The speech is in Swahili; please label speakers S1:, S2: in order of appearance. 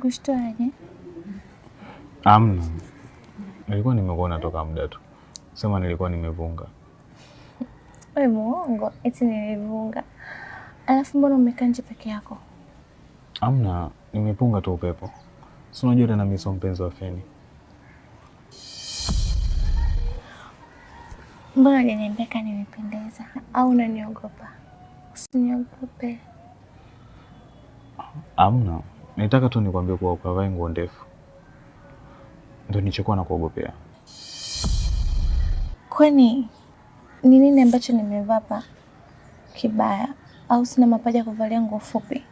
S1: Nimekushtuaje?
S2: Amna. Nilikuwa nimekuona toka muda tu. Sema nilikuwa nimevunga.
S1: Wewe muongo, eti nilivunga. Alafu mbona umekaa nje peke yako?
S2: Amna, nimepunga tu upepo. Si unajua tena mimi sio mpenzi wa feni.
S1: Mbona hujaniambia kama nimependeza au unaniogopa? Usiniogope.
S2: Amna, nitaka tu nikwambie kuwa ukavae nguo ndefu. Ndio nichukua na kuogopea.
S1: Kwani ni nini ambacho nimevaa hapa kibaya au sina mapaja kuvalia nguo fupi?